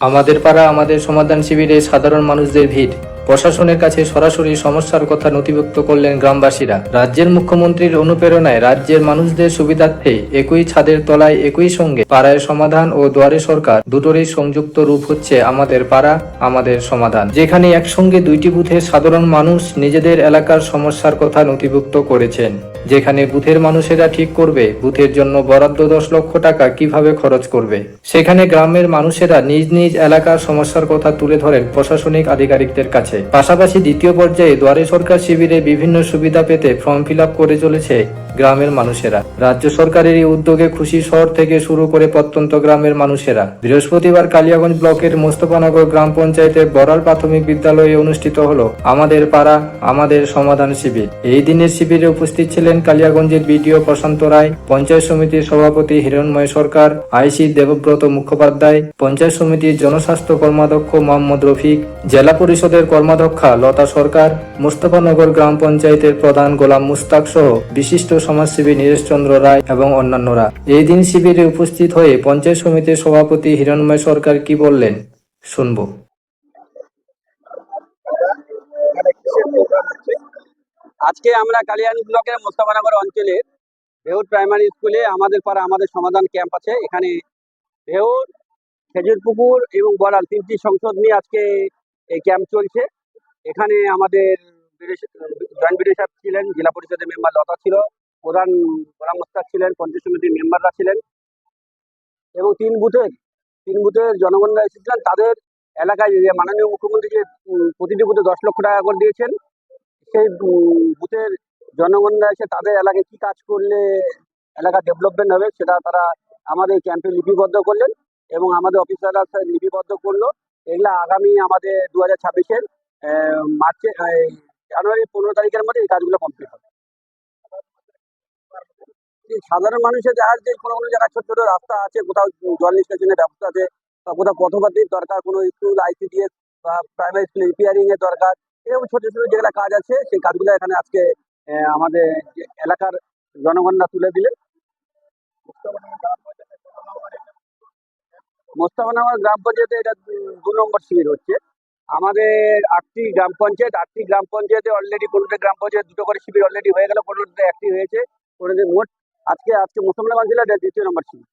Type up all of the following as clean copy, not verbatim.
আমাদের পাড়া আমাদের সমাধান শিবিরে সাধারণ মানুষদের ভিড়। প্রশাসনের কাছে সরাসরি সমস্যার কথা নথিভুক্ত করলেন গ্রামবাসীরা। রাজ্যের মুখ্যমন্ত্রীর অনুপ্রেরণায় রাজ্যের মানুষদের সুবিধার্থে একই ছাদের তলায় একই সঙ্গে পাড়ায় সমাধান ও দুয়ারে সরকার দুটোরই সংযুক্ত রূপ হচ্ছে আমাদের পাড়া আমাদের সমাধান, যেখানে একসঙ্গে দুইটি বুথের সাধারণ মানুষ নিজেদের এলাকার সমস্যার কথা নথিভুক্ত করেছেন। যেখানে বুথের মানুষেরা ঠিক করবে বুথের জন্য বরাদ্দ 10 লক্ষ টাকা কিভাবে খরচ করবে। সেখানে গ্রামের মানুষেরা নিজ নিজ এলাকার সমস্যার কথা তুলে ধরেন প্রশাসনিক আধিকারিকদের কাছে। পাশাপাশি দ্বিতীয় পর্যায়ে দুয়ারে সরকার শিবিরে বিভিন্ন সুবিধা পেতে ফর্ম ফিল আপ করে চলেছে গ্রামের মানুষেরা। রাজ্য সরকারের এই উদ্যোগে খুশি শহর থেকে শুরু করে প্রত্যন্ত গ্রামের মানুষেরা। বৃহস্পতিবার কালিয়াগঞ্জ ব্লকের মোস্তফানগর গ্রাম পঞ্চায়েতের বড়াল প্রাথমিক বিদ্যালয়ে অনুষ্ঠিত হলো আমাদের পাড়া আমাদের সমাধান শিবির। এই দিনের শিবিরে উপস্থিত ছিলেন কালিয়াগঞ্জের বিডিও প্রশান্ত রায়, পঞ্চায়েত সমিতির সভাপতি হিরণময় সরকার, আইসি দেবব্রত মুখোপাধ্যায়, পঞ্চায়েত সমিতির জনস্বাস্থ্য কর্মাধ্যক্ষ মোহাম্মদ রফিক, জেলা পরিষদের কর্মাধ্যক্ষা লতা সরকার, মোস্তফানগর গ্রাম পঞ্চায়েতের প্রধান গোলাম মুস্তাক সহ বিশিষ্ট সমাজসেবী নীরেশ চন্দ্র রায় এবং অন্যান্যরা। এই দিন শিবিরে উপস্থিত হয়ে পঞ্চায়েত সমিতির সভাপতি হিরণময় সরকার কি বললেন শুনব। আজকে আমরা কালিয়াগঞ্জ ব্লকের মোস্তফানগর অঞ্চলের ভেউর প্রাইমারি স্কুলে আমাদের পাড়া আমাদের সমাধান ক্যাম্প আছে। এখানে ভেউর, খেজুরপুকুর এবং বড়াল তিনটি সংসদ নিয়ে আজকে এই ক্যাম্প চলছে। এখানে আমাদের জয়েন্ট বিডিও সাহেব ছিলেন, জেলা পরিষদের মেম্বার লতা ছিল, প্রধান গোলাম মোস্তাক ছিলেন, পঞ্চায়েত সমিতির মেম্বাররা ছিলেন এবং তিন বুথের জনগণরা এসেছিলেন। তাদের এলাকায় যে মাননীয় মুখ্যমন্ত্রী যে প্রতিটি বুথে 10 লক্ষ টাকা করে দিয়েছেন, সেই বুথের জনগণরা এসে তাদের এলাকায় কি কাজ করলে এলাকা ডেভেলপমেন্ট হবে সেটা তারা আমাদের ক্যাম্পে লিপিবদ্ধ করলেন এবং আমাদের অফিসাররা লিপিবদ্ধ করলো। এগুলা আগামী আমাদের 2026-এর জানুয়ারি 15 তারিখের মধ্যে এই কাজগুলো কমপ্লিট হবে। সাধারণ মানুষের যার যে কোনো কোনো জায়গায় ছোট ছোট রাস্তা আছে, কোথাও জল নিষ্কাশনের ব্যবস্থা আছে, বা কোথাও পথপাতির দরকার, কোনো স্কুল আইসিডিএস বা প্রাইমারি স্কুল রিপেয়ারিং এর দরকার, এরকম ছোট ছোট যেগুলো কাজ আছে সেই কাজগুলো এখানে আজকে আমাদের এলাকার জনগণরা তুলে দিলেন। মোস্তাফানগর গ্রাম পঞ্চায়েতে এটা 2 নম্বর শিবির হচ্ছে। আমাদের 8টি গ্রাম পঞ্চায়েতে অলরেডি 15টা গ্রাম পঞ্চায়েত 2টো করে শিবির অলরেডি হয়ে গেল, 15টা অ্যাক্টিভ হয়েছে। 15 মোট আজকে মোস্তাফানগর জেলার এটা 2য় নম্বর শিবির।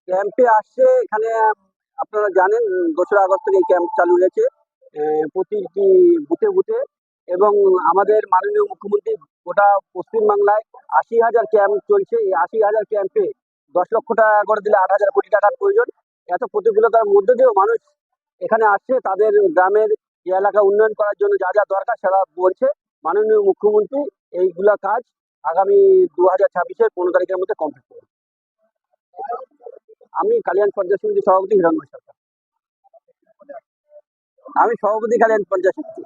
ক্যাম্পে আসছে এখানে আপনারা জানেন 2রা আগস্ট থেকে এই ক্যাম্প চালু হয়েছে প্রতিটি বুথে বুথে, এবং আমাদের মাননীয় মুখ্যমন্ত্রী গোটা পশ্চিমবাংলায় 80,000 ক্যাম্প চলছে। এই 80,000 ক্যাম্পে 10 লক্ষ টাকা করে দিলে 8,000 কোটি টাকার প্রয়োজন। এত প্রতিকূলতার মধ্যে দিয়েও মানুষ এখানে আসছে তাদের গ্রামের এলাকা উন্নয়ন করার জন্য যা যা দরকার সেটা বলছে। মাননীয় মুখ্যমন্ত্রী এইগুলা কাজ আগামী 2026-এর 15 তারিখের মধ্যে কমপ্লিট করবে। আমি কালিয়াগঞ্জ পঞ্চায়েত সমিতির সভাপতি হিরণময় সরকার। আমি সভাপতি কালিয়াগঞ্জ পঞ্চায়েত সমিতি।